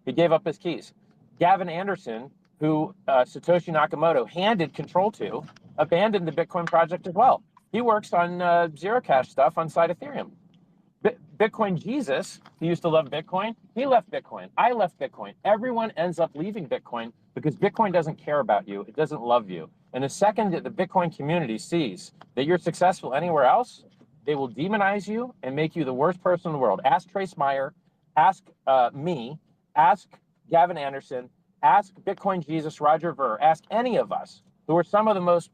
He gave up his keys. Gavin Anderson, who Satoshi Nakamoto handed control to, abandoned the Bitcoin project as well. He works on Zero Cash stuff on side Ethereum. Bitcoin Jesus, who used to love Bitcoin, he left Bitcoin. I left Bitcoin. Everyone ends up leaving Bitcoin because Bitcoin doesn't care about you. It doesn't love you. And the second that the Bitcoin community sees that you're successful anywhere else, they will demonize you and make you the worst person in the world. Ask Trace Meyer, ask me, ask Gavin Anderson, ask Bitcoin Jesus, Roger Ver, ask any of us who are some of the most,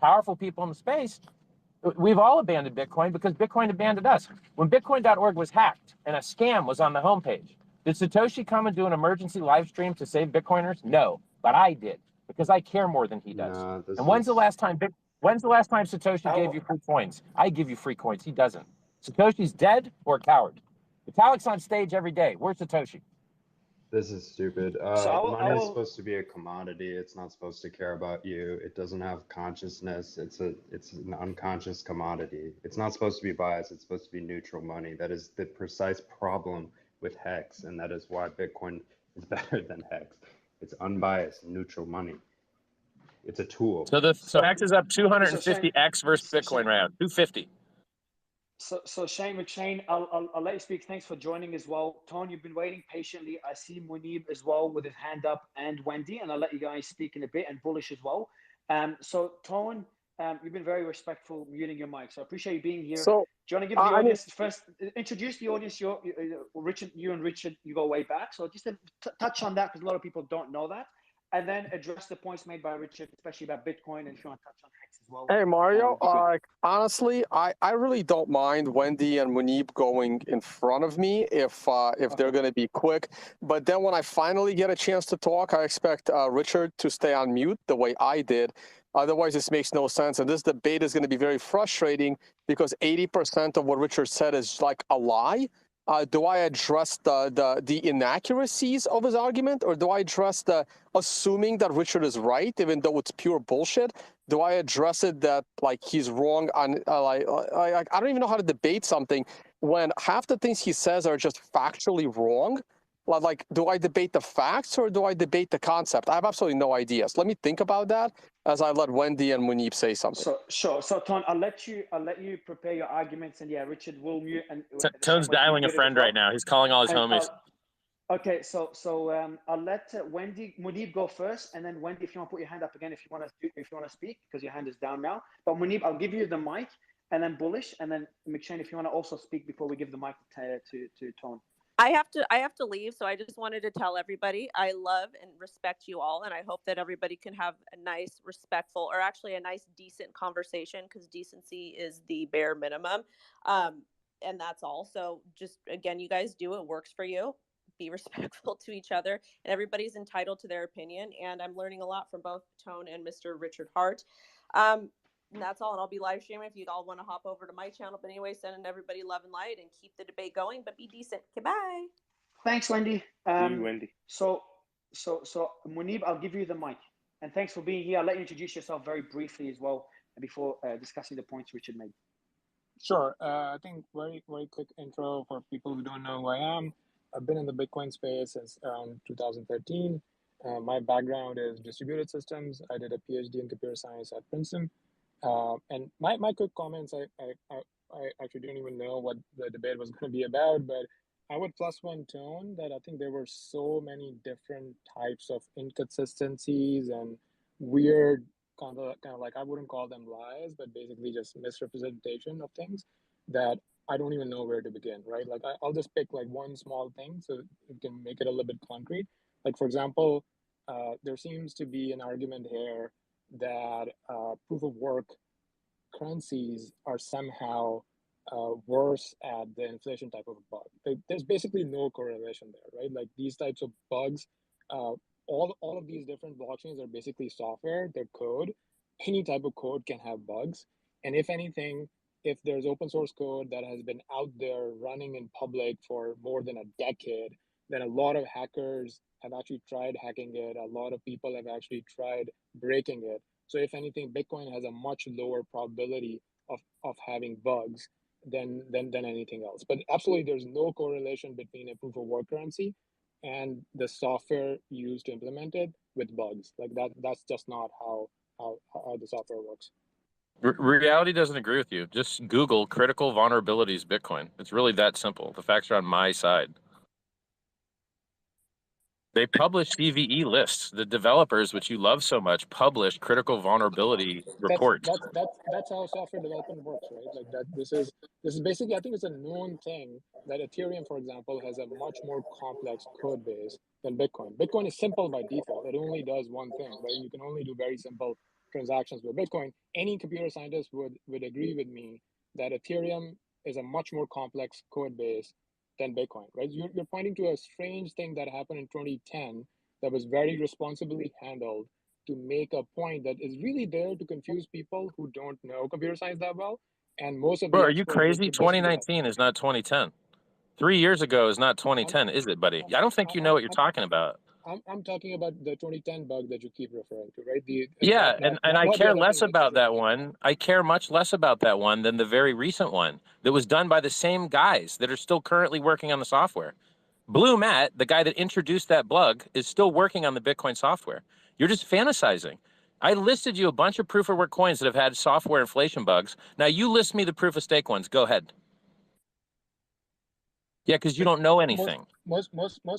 powerful people in the space. We've all abandoned Bitcoin because Bitcoin abandoned us. When Bitcoin.org was hacked and a scam was on the homepage, did Satoshi come and do an emergency live stream to save Bitcoiners? No, but I did because I care more than he does. And when's the last time Satoshi gave you free coins? I give you free coins. He doesn't. Satoshi's dead or a coward. Vitalik's on stage every day. Where's Satoshi? This is stupid. Money is supposed to be a commodity. It's not supposed to care about you. It doesn't have consciousness. It's an unconscious commodity. It's not supposed to be biased. It's supposed to be neutral money. That is the precise problem with Hex, and that is why Bitcoin is better than Hex. It's unbiased, neutral money. It's a tool. So Hex is up 250x versus Bitcoin right now. 250. So Shane McShane, I'll let you speak. Thanks for joining as well. Tone, you've been waiting patiently. I see Munib as well with his hand up, and Wendy, and I'll let you guys speak in a bit, and Bullish as well. So Tone, you've been very respectful muting your mic, so I appreciate you being here. So, do you want to give the audience first, introduce the audience? Richard, you and Richard, you go way back. So just to touch on that, because a lot of people don't know that. And then address the points made by Richard, especially about Bitcoin, and if you want to touch on Hex as well. Hey, Mario, honestly, I really don't mind Wendy and Munib going in front of me if they're going to be quick. But then when I finally get a chance to talk, I expect Richard to stay on mute the way I did. Otherwise, this makes no sense. And this debate is going to be very frustrating because 80% of what Richard said is like a lie. Do I address the inaccuracies of his argument, or do I address the assuming that Richard is right, even though it's pure bullshit? Do I address it that like he's wrong on I don't even know how to debate something when half the things he says are just factually wrong? Like, do I debate the facts or do I debate the concept? I have absolutely no idea. So let me think about that as I let Wendy and Munib say something. So sure. So Ton, I'll let you prepare your arguments, and yeah, Richard will mute. And Tone's dialing a friend right now. He's calling all his homies. Okay, so I'll let Munib go first, and then Wendy, if you want to put your hand up again, if you want to speak, because your hand is down now. But Munib, I'll give you the mic, and then Bullish, and then McShane, if you want to also speak before we give the mic to Tone. I have to leave, so I just wanted to tell everybody I love and respect you all, and I hope that everybody can have a nice, respectful, or actually a nice, decent conversation, because decency is the bare minimum, and that's all. So just, again, you guys do what works for you. Be respectful to each other, and everybody's entitled to their opinion, and I'm learning a lot from both Tone and Mr. Richard Hart. And that's all, and I'll be live streaming if you all want to hop over to my channel. But anyway, sending everybody love and light, and keep the debate going, but be decent. Goodbye. Thanks, Wendy. Wendy. So Munib, I'll give you the mic, and thanks for being here. I'll let you introduce yourself very briefly as well before discussing the points Richard made. Sure. I think very quick intro for people who don't know who I am. I've been in the Bitcoin space since around 2013. My background is distributed systems. I did a PhD in computer science at Princeton. And my quick comments, I actually didn't even know what the debate was going to be about, but I would plus one Tone that I think there were so many different types of inconsistencies and weird kind of like, I wouldn't call them lies, but basically just misrepresentation of things that I don't even know where to begin, right? Like I'll just pick like one small thing so you can make it a little bit concrete. Like, for example, there seems to be an argument here that proof of work currencies are somehow worse at the inflation type of bug. There's basically no correlation there, right? Like these types of bugs, all of these different blockchains are basically software, they're code. Any type of code can have bugs. And if anything, if there's open source code that has been out there running in public for more than a decade, then a lot of hackers have actually tried hacking it. A lot of people have actually tried breaking it. So if anything, Bitcoin has a much lower probability of having bugs than anything else. But absolutely, there's no correlation between a proof of work currency and the software used to implement it with bugs. Like that's just not how the software works. Reality doesn't agree with you. Just Google critical vulnerabilities Bitcoin. It's really that simple. The facts are on my side. They publish CVE lists. The developers, which you love so much, publish critical vulnerability reports. That's how software development works, right? Like that. This is basically, I think it's a known thing that Ethereum, for example, has a much more complex code base than Bitcoin. Bitcoin is simple by default. It only does one thing, right? You can only do very simple transactions with Bitcoin. Any computer scientist would agree with me that Ethereum is a much more complex code base than Bitcoin, right? You're pointing to a strange thing that happened in 2010 that was very responsibly handled to make a point that is really there to confuse people who don't know computer science that well. And most of the Bro, are you crazy? 2019 is not 2010. 3 years ago is not 2010, is it, buddy? I don't think you know what you're talking about. I'm talking about the 2010 bug that you keep referring to, right? Yeah, and I care less about that one. I care much less about that one than the very recent one that was done by the same guys that are still currently working on the software. Blue Matt, the guy that introduced that bug, is still working on the Bitcoin software. You're just fantasizing. I listed you a bunch of proof of work coins that have had software inflation bugs. Now you list me the proof of stake ones. Go ahead. Yeah, because you don't know anything. Most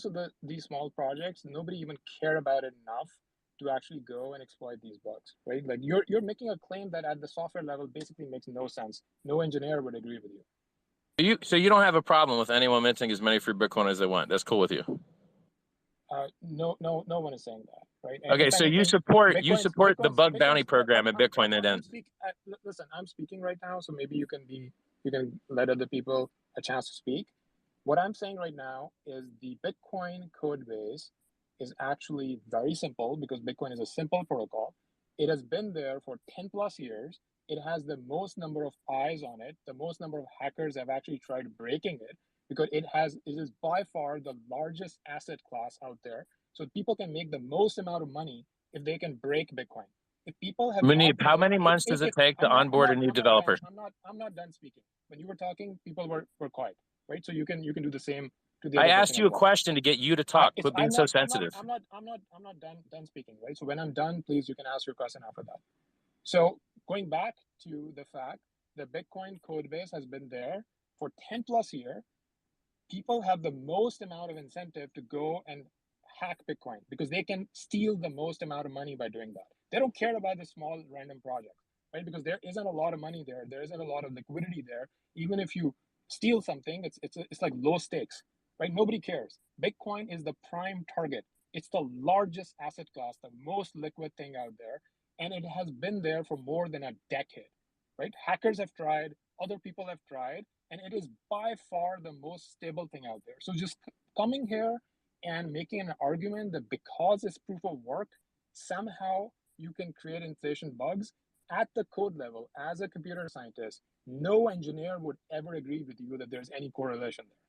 of these small projects, nobody even care about it enough to actually go and exploit these bugs, right? Like you're making a claim that at the software level basically makes no sense. No engineer would agree with you. So you don't have a problem with anyone minting as many free Bitcoin as they want. That's cool with you. No one is saying that, right? And okay, so you support the bug bounty program at Bitcoin and listen, I'm speaking right now, so maybe you can let other people a chance to speak. What I'm saying right now is the Bitcoin code base is actually very simple because Bitcoin is a simple protocol. It has been there for 10 plus years. It has the most number of eyes on it. The most number of hackers have actually tried breaking it because it is by far the largest asset class out there. So people can make the most amount of money if they can break Bitcoin. If people have Munib, how many months does it take to onboard a new developer? I'm not done speaking. When you were talking, people were quiet, right? So you can do the same to the I other asked you a well. question to get you to talk. Quit being so sensitive. I'm not done speaking, right? So when I'm done, please you can ask your question after that. So going back to the fact that Bitcoin code base has been there for 10 plus years, people have the most amount of incentive to go and hack Bitcoin because they can steal the most amount of money by doing that. They don't care about the small random project, right? Because there isn't a lot of money there. There isn't a lot of liquidity there. Even if you steal something, it's like low stakes, right? Nobody cares. Bitcoin is the prime target. It's the largest asset class, the most liquid thing out there. And it has been there for more than a decade, right? Hackers have tried, other people have tried, and it is by far the most stable thing out there. So just coming here and making an argument that because it's proof of work, somehow you can create inflation bugs at the code level as a computer scientist, no engineer would ever agree with you that there's any correlation there.